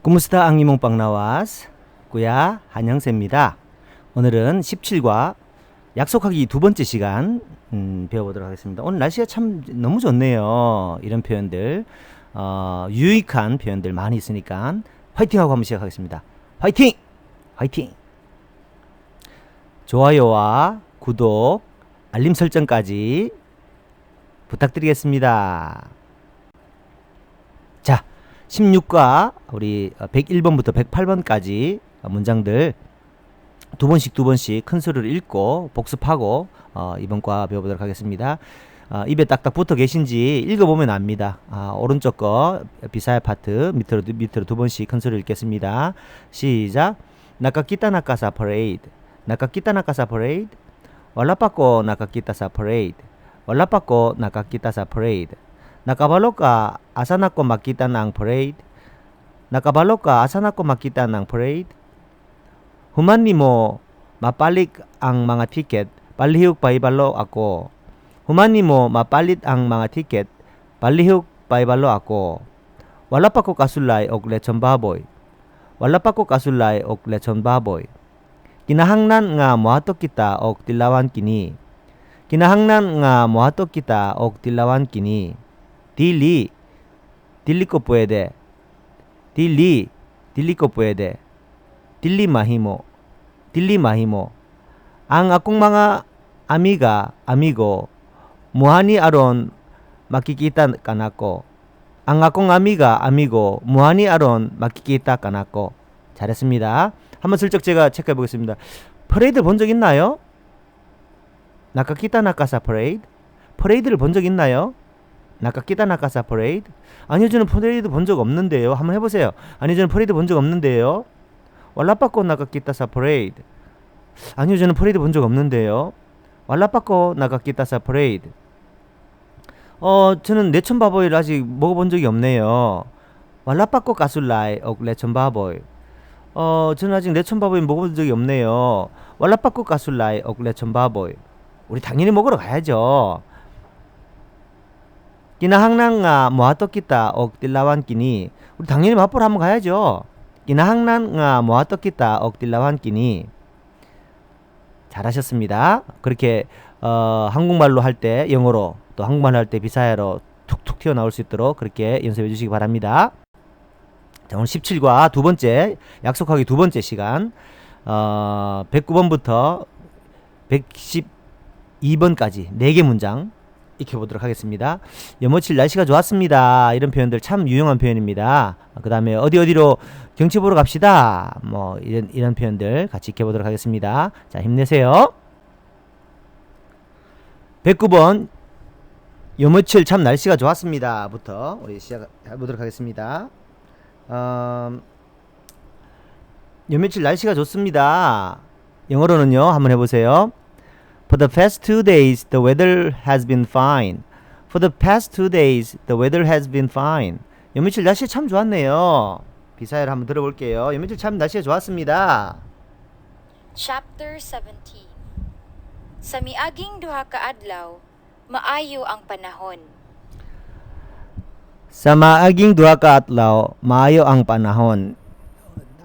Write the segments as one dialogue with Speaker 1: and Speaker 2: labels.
Speaker 1: Kumusta ang imong pangnawas? Kuya 한영세입니다. 오늘은 17과 약속하기 두 번째 시간 배워보도록 하겠습니다. 오늘 날씨가 참 너무 좋네요. 이런 표현들 유익한 표현들 많이 있으니까 화이팅하고 한번 시작하겠습니다. 화이팅! 화이팅! 좋아요와 구독, 알림 설정까지 부탁드리겠습니다. 자, 16과 우리 101번부터 108번까지 문장들 두 번씩 큰 소리를 읽고 복습하고 이번 과 배워보도록 하겠습니다. 입에 딱딱 붙어 계신지 읽어보면 압니다. 오른쪽 거 비사야 파트 밑으로 두 번씩 큰 소리를 읽겠습니다. 시작. Nakakita na ka sa parade. Nakakita na ka sa parade. Wala pa ko nakakita sa parade. Wala pa ko nakakita sa parade. Nakabalo ka, asan ako makita ng parade? Nakabalo ka, asan ako makita ng parade? Humani mo mapalik ang mga ticket, palihog paibalo ako. Humani mo mapalit ang mga ticket, palihog paibalo ako. Wala pa ko kasulay og lechon baboy. Wala pa ko kasulay og lechon baboy. Kinahanglan nga moato kita og tilawan kini. Kinahanglan nga moato kita og tilawan kini. Dili ko pwede. Dili ko pwede. Dili mahimo. Ang akong mga amigo, muhani aron makikita kanako. Ang akong amigo, muhani aron makikita kanako. 잘했습니다. 한번 슬쩍 제가 체크해 보겠습니다. 퍼레이드 본 적 있나요? 나카키타 나카사 퍼레이드? 퍼레이드를 본 적 있나요? 나카키타 나카사 퍼레이드? 아니요, 저는 퍼레이드 본 적 없는데요. 한번 해보세요. 아니요, 저는 퍼레이드 본 적 없는데요. 왈라빠꼬 나카키타사 퍼레이드. 아니요, 저는 퍼레이드 본 적 없는데요. 왈라빠꼬 나카키타사 퍼레이드. 저는 레천바보이를 아직 먹어본 적이 없네요. 왈라빠꼬 가술라이 옥 레천바보이. 저는 아직 레천바보이 먹어본 적이 없네요. 왈라빠꼬 가술라이 옥 레천바보이. 우리 당연히 먹으러 가야죠. kinahanglan nga moato kita og tilawan kini. 우리 당연히 맛보러 한번 가야죠. kinahanglan nga moato kita og tilawan kini. 잘하셨습니다. 그렇게 한국말로 할 때 영어로, 또 한국말로 할 때 비사야로 툭툭 튀어나올 수 있도록 그렇게 연습해 주시기 바랍니다. 자, 오늘 17과 두 번째, 약속하기 두 번째 시간 109번부터 112번까지 4개 문장 익혀보도록 하겠습니다. 여모칠 날씨가 좋았습니다. 이런 표현들 참 유용한 표현입니다. 그 다음에 어디로 경치 보러 갑시다. 뭐 이런 표현들 같이 익혀보도록 하겠습니다. 자, 힘내세요. 109번 여모칠 참 날씨가 좋았습니다. 부터 우리 시작해보도록 하겠습니다. 여모칠 날씨가 좋습니다. 영어로는요. 한번 해보세요. For the past 2 days, the weather has been fine. For the past 2 days, the weather has been fine. 연며칠 날씨 참 좋았네요. 비사야를 한번 들어볼게요. 연며칠 참 날씨가 좋았습니다.
Speaker 2: Chapter 17. Sa miaging duha ka adlaw, maayo ang panahon.
Speaker 1: Sa maaging duha ka adlaw, maayo ang panahon.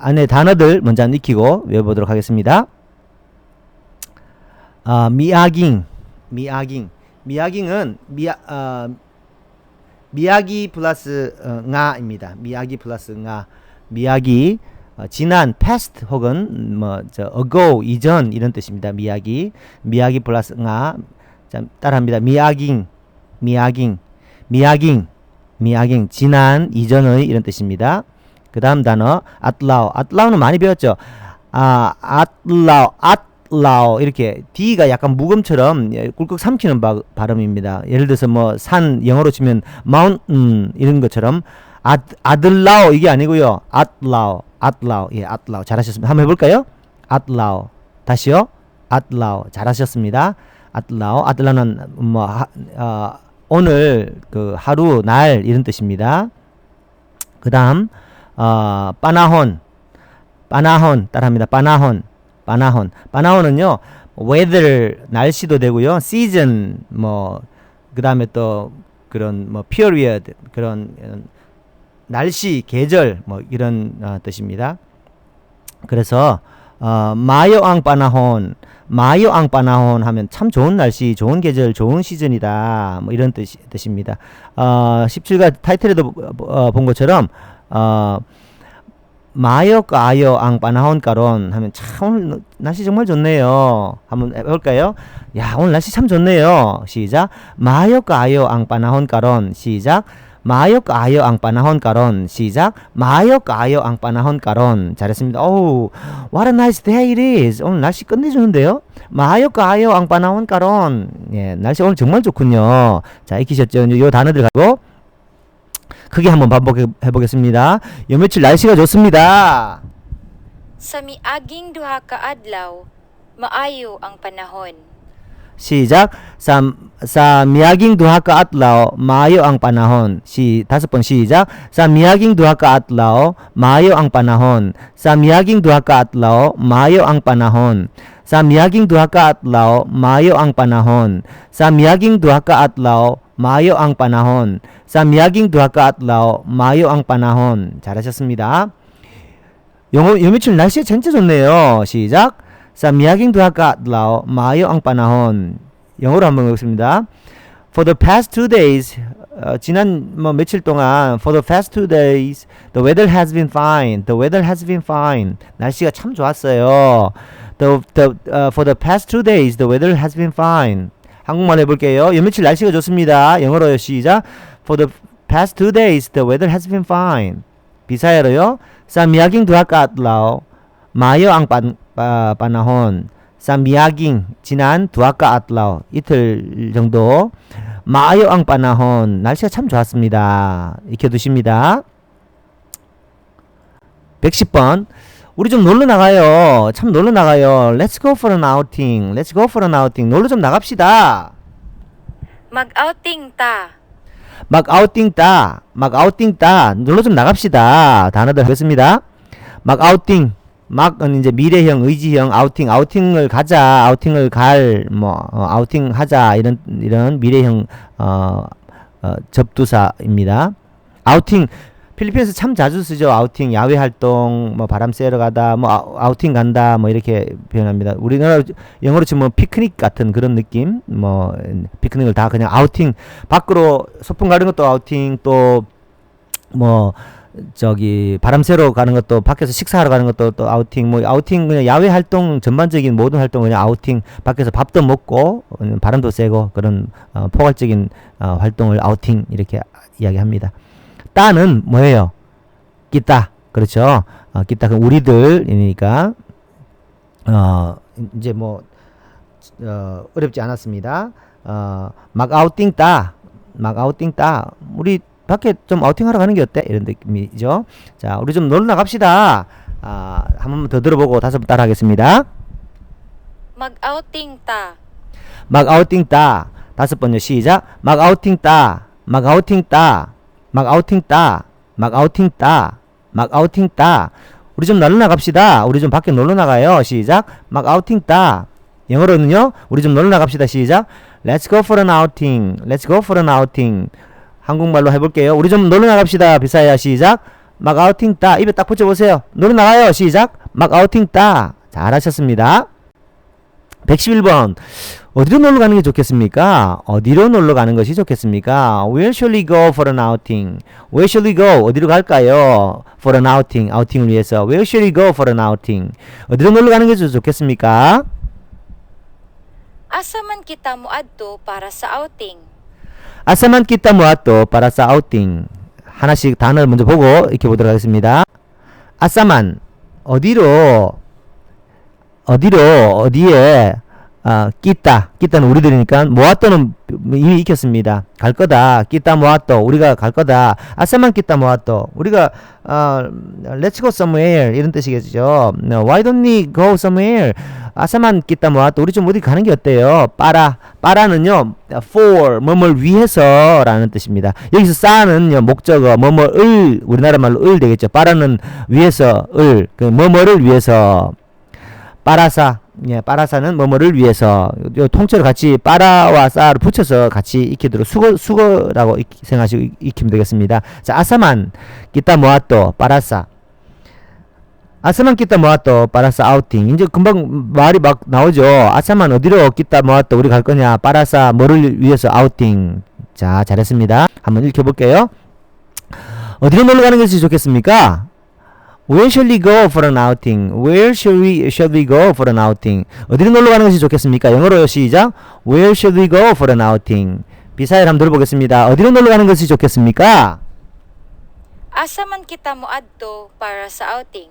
Speaker 1: 안에 단어들 먼저 익히고 외워보도록 하겠습니다. 미야깅은 미야기 플러스 nga입니다. 미야기 플러스 nga. 미야기 지난 past 혹은 ago 이전 이런 뜻입니다. 미야기 플러스 nga. 자, 따라합니다. 미야깅 지난 이전의 이런 뜻입니다. 그 다음 단어 atlao는 많이 배웠죠. atlaw 이렇게 D가 약간 무금처럼 꿀꺽 삼키는 발음입니다. 예를 들어서 뭐 산 영어로 치면 mountain 이런 것처럼 아들라오 이게 아니고요. atlaw 잘하셨습니다. 한번 해볼까요? atlaw 다시요. atlaw 잘하셨습니다. atlaw는 뭐 오늘 그 하루 날 이런 뜻입니다. 그 다음 빠나혼 따라합니다. 빠나혼은요 weather 날씨도 되고요, season 뭐 그다음에 또 그런 뭐 period 그런 날씨, 계절 뭐 이런 뜻입니다. 그래서 마요 앙 빠나혼, 마요 앙 빠나혼 하면 참 좋은 날씨, 좋은 계절, 좋은 시즌이다. 뭐 이런 뜻입니다. 17가 타이틀에도 본 것처럼 마요 까요 앙 빠나혼 까론 하면 참 오늘 날씨 정말 좋네요. 한번 해볼까요? 야, 오늘 날씨 참 좋네요. 시작. 마요 까요 앙 빠나혼 까론. 시작. 마요 까요 앙 빠나혼 까론. 시작. 마요 까요 앙 빠나혼 까론. 잘했습니다. 오우, what a nice day it is. 오늘 날씨 끝내주는데요. 마요 까요 앙 빠나혼 까론. 예, 날씨 오늘 정말 좋군요. 자, 익히셨죠? 요 단어들 가지고 크게 한번 반복해 보겠습니다. 요 며칠 날씨가 좋습니다.
Speaker 2: Sa miaging duha ka adlaw, maayo ang panahon.
Speaker 1: 시작. sa miaging duha ka adlaw maayo ang panahon. 다섯 번 시작. sa miaging duha ka adlaw maayo ang panahon. sa miaging duha ka adlaw maayo ang panahon. sa miaging duha ka adlaw maayo ang panahon. sa miaging duha ka adlaw maayo ang panahon. sa miaging duha ka adlaw maayo ang panahon. 잘하셨습니다. 요 며칠 날씨 진짜 좋네요. 시작. sa miaging duha ka adlaw maayo ang panahon. 영어로 한번 해보겠습니다. For the past 2 days, 지난 며칠 동안 for the past 2 days, the weather has been fine. The weather has been fine. 날씨가 참 좋았어요. For the past 2 days, the weather has been fine. 한국말 해볼게요. 요 며칠 날씨가 좋습니다. 영어로요. 시작. For the past 2 days, the weather has been fine. 비사야로요. Sa miaging duha ka adlaw, maayo ang panahon. Sa miaging, 지난 duha ka adlaw, 이틀 정도. maayo ang panahon. 날씨가 참 좋았습니다. 익혀두십니다. 110번. 우리 좀 놀러 나가요. 참 놀러 나가요. Let's go for an outing. Let's go for an outing. 놀러 좀 나갑시다.
Speaker 2: Mag-outing ta.
Speaker 1: mag-outing 따. mag-outing 따. 놀러 좀 나갑시다. 단어들 하겠습니다. mag-outing. mag은 이제 미래형, 의지형, 아우팅을 가자, 아우팅을 갈, 아우팅 하자, 이런 미래형, 접두사입니다. 아우팅. 필리핀에서 참 자주 쓰죠. 아우팅, 야외 활동, 바람 쐬러 가다, 아우팅 간다, 이렇게 표현합니다. 우리나라 영어로 치면 피크닉 같은 그런 느낌, 피크닉을 다 그냥 아우팅, 밖으로 소풍 가는 것도 아우팅, 또, 바람 쐬러 가는 것도, 밖에서 식사하러 가는 것도 또 아우팅, 아우팅 그냥 야외 활동, 전반적인 모든 활동 그냥 아우팅, 밖에서 밥도 먹고, 바람도 쐬고, 그런, 포괄적인, 활동을 아우팅, 이렇게 이야기합니다. 따는 뭐예요? 끼따. 그렇죠. 끼따. 그 우리들이니까, 이제 어렵지 않았습니다. 막 아우팅 따. 막 아우팅 따. 우리 밖에 좀 아우팅하러 가는 게 어때? 이런 느낌이죠. 자, 우리 좀 놀러 나갑시다. 한 번만 더 들어보고 다섯 번 따라 하겠습니다.
Speaker 2: Mag-outing ta.
Speaker 1: 막 아우팅 따. 다섯 번요. 시작. 막 아우팅 따. 막 아우팅 따. 막 아우팅 따. 막 아우팅 따. 막 아우팅 따. 우리 좀 놀러 나갑시다. 우리 좀 밖에 놀러 나가요. 시작. 막 아우팅 따. 영어로는요. 우리 좀 놀러 나갑시다. 시작. Let's go for an outing. Let's go for an outing. 한국말로 해볼게요. 우리 좀 놀러 나갑시다. 비사야. 시작. 막 아우팅 따. 입에 딱 붙여보세요. 놀러 나가요. 시작. 막 아우팅 따. 잘하셨습니다. 111번. 어디로 놀러 가는 게 좋겠습니까? 어디로 놀러 가는 것이 좋겠습니까? Where shall we go for an outing? Where shall we go? 어디로 갈까요? For an outing. 아우팅을 위해서. Where shall we go for an outing? 어디로 놀러 가는 게 좋겠습니까?
Speaker 2: Asa man kita moadto para sa outing?
Speaker 1: 아사만 끼따 모아또 파라사 아우팅. 하나씩 단어를 먼저 보고 익혀보도록 하겠습니다. 아사만. 어디로, 어디에, 끼따는 우리들이니까, 모아또는 이미 익혔습니다. 갈 거다. 끼따 모아또. 우리가 갈 거다. 아사만 끼따 모아또. 우리가, let's go somewhere. 이런 뜻이겠죠. Why don't we go somewhere? 아사만 끼따 모아또. 우리 좀 어디 가는 게 어때요? 빠라는요, for, 뭐뭘 위해서 라는 뜻입니다. 여기서 싸는요, 목적어, 뭐뭐을, 우리나라 말로 을 되겠죠. 빠라는 위해서, 뭐뭐를 위해서. 빠라사, 예, 빠라사는 뭐뭐를 위해서. 요 통째로 같이 빠라와 싸를 붙여서 같이 익히도록 수거라고 생각하시고 익히면 되겠습니다. 자, 아사만 기타 모아또 빠라사. 아사만 기타 모아또 빠라사 아우팅. 이제 금방 말이 막 나오죠. 아사만 어디로 기타 모아또 우리 갈 거냐? 빠라사 뭐를 위해서 아우팅. 자, 잘했습니다. 한번 읽혀볼게요. 어디로 놀러 가는 것이 좋겠습니까? Where shall we go for an outing? Where shall we go for an outing? 어디로 놀러 가는 것이 좋겠습니까? 영어로요. 시작. Where shall we go for an outing? 비사일 한번 들어보겠습니다. 어디로 놀러 가는 것이 좋겠습니까?
Speaker 2: Asa man kita moadto para sa outing?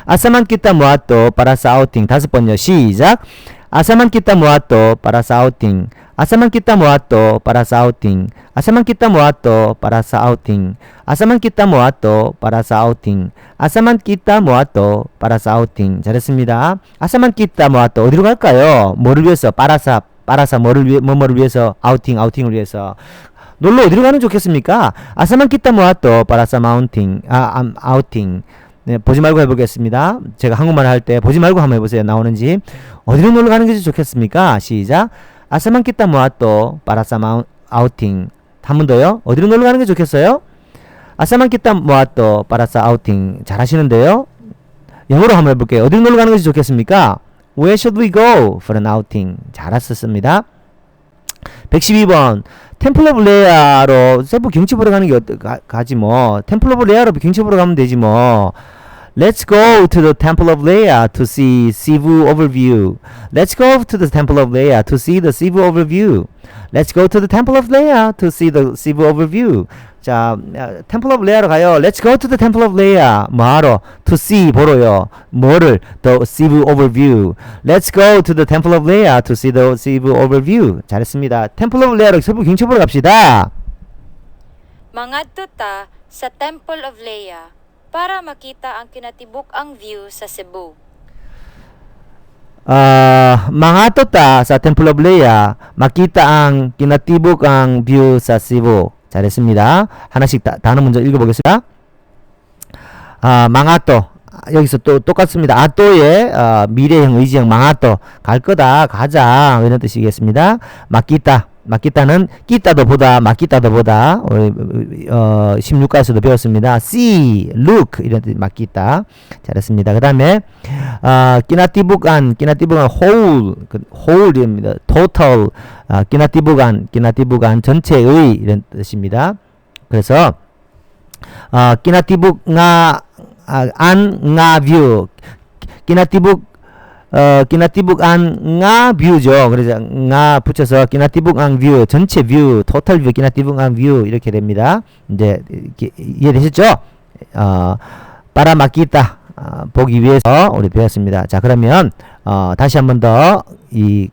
Speaker 1: 아사만 kita moato para sa outing. 다섯 번요. 시작. 아사만 kita moato para sa outing. 아사만 kita moato para sa outing. 아사만 kita moato para sa outing. 아사만 kita moato para sa outing. 아사만 kita moato para sa outing. 잘했습니다. 아사만 kita moato 어디로 갈까요? 뭐를 위해서? 빠라사 뭐를 위해서? 아우팅을 위해서. 놀러 어디로 가는 좋겠습니까? 아사만 kita moato para sa mounting. 아우팅. 네, 보지 말고 해보겠습니다. 제가 한국말 할 때 보지 말고 한번 해보세요. 나오는지. 어디로 놀러 가는 것이 좋겠습니까? 시작. 아사만 kita moato para sa outing. 한 번 더요. 어디로 놀러 가는 게 좋겠어요? 아사만 kita moato para sa outing. 잘하시는데요. 영어로 한번 해볼게요. 어디로 놀러 가는 것이 좋겠습니까? Where should we go for an outing? 잘하셨습니다. 112번. 템플 오브 레아로 세부 경치 보러 가는 게 가지 뭐. 템플 오브 레아로 경치 보러 가면 되지 뭐. Let's go to the Temple of Leia to see Sivu overview. Let's go to the Temple of Leia to see the Sivu overview. Let's go to the Temple of Leia to see the Sivu overview. 자, Temple of Leia로 가요. Let's go to the Temple of Leia. 뭐하러? To see, 보러요. 뭐를? The Sivu overview. Let's go to the Temple of Leia to see the Sivu overview. 잘했습니다. Temple of Leia로 세부 경치 보러 갑시다.
Speaker 2: Mangadto ta sa Temple of Leia para makita ang kinatibuk-ang view sa Cebu.
Speaker 1: Mangadto sa Temple of Leia makita ang kinatibuk ang view sa Cebu. 잘했습니다. 하나씩 단어 먼저 읽어보겠습니다. 망아또 여기서 또 똑같습니다. 아또의 미래형 의지형 망아또 갈 거다 가자 이런 뜻이겠습니다. 마키타는 끼따도 보다 마키타도 보다 16가에서도 배웠습니다. see, look 이런 뜻 마키타 잘했습니다. 그 다음에 끼나티북안 whole입니다. total 끼나티북안 전체의 이런 뜻입니다. 그래서 끼나티북 nga view 끼나티북 anga view죠. 그래서 nga 붙여서 끼나티북 ang view 전체 view total view 끼나티북 ang view 이렇게 됩니다. 이제 이해되셨죠? para makita 보기 위해서 우리 배웠습니다. 자, 그러면 다시 한 번 더 이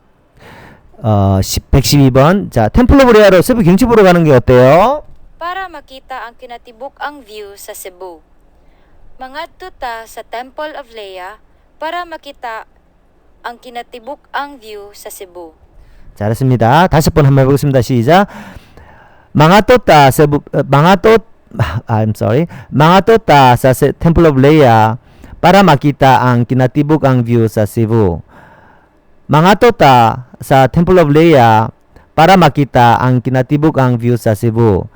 Speaker 1: 112번 자, 템플 오브 레아로 세부 경치 보러 가는 게 어때요?
Speaker 2: Para makita ang kinatibuk-ang view sa Cebu. Mangadto ta sa Temple of Leia para makita ang kinatibuk-ang view sa Cebu.
Speaker 1: 잘했습니다. 다시 한 번 한번 해보겠습니다. 시작. 망아또따 sa Temple of Leia para makita ang kinatibuk ang view sa Cebu. Mangatota sa Temple of Leia para makita ang kinatibuk ang view sa Cebu.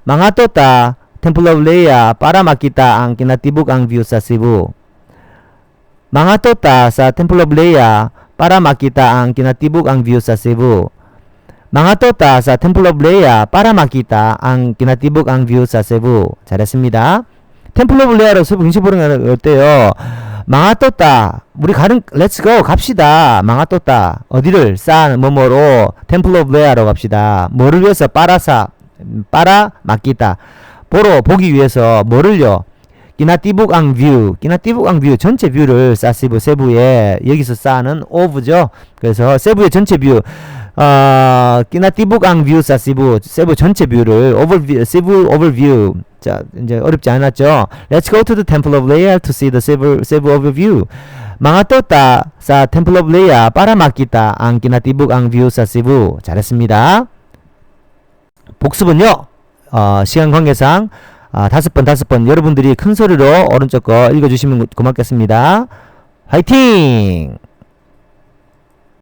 Speaker 1: Mangatota Temple of Leia para makita ang kinatibuk ang view sa Cebu. Mangatota sa Temple of Leia para makita ang kinatibuk ang view sa Cebu. Mangatota sa Temple of Leia para makita ang kinatibuk ang view sa Cebu. 잘했습니다. 템플 오브 레아로 세부 경치 보는 게 어때요? 망아떴다. 우리 let's go 갑시다. 망아떴다. 어디를? 뭐뭐로 템플 오브 레아로 갑시다. 뭐를 위해서? para makita. 보기 위해서 뭐를요? 끼나티북 ang view 전체 뷰를 세부에 여기서 싸는 of죠. 그래서 세부의 전체 뷰 끼나티북 ang view sa 세부 전체 뷰를 세부 overview. 자, 이제 어렵지 않았죠? Let's go to the Temple of Leia to see the Cebu overview. 망아떴다 sa Temple of Leia para makita ang kinatibuk ang view sa Cebu. 잘했습니다. 복습은요. 시간 관계상 5번 여러분들이 큰 소리로 오른쪽 거 읽어주시면 고맙겠습니다. 화이팅!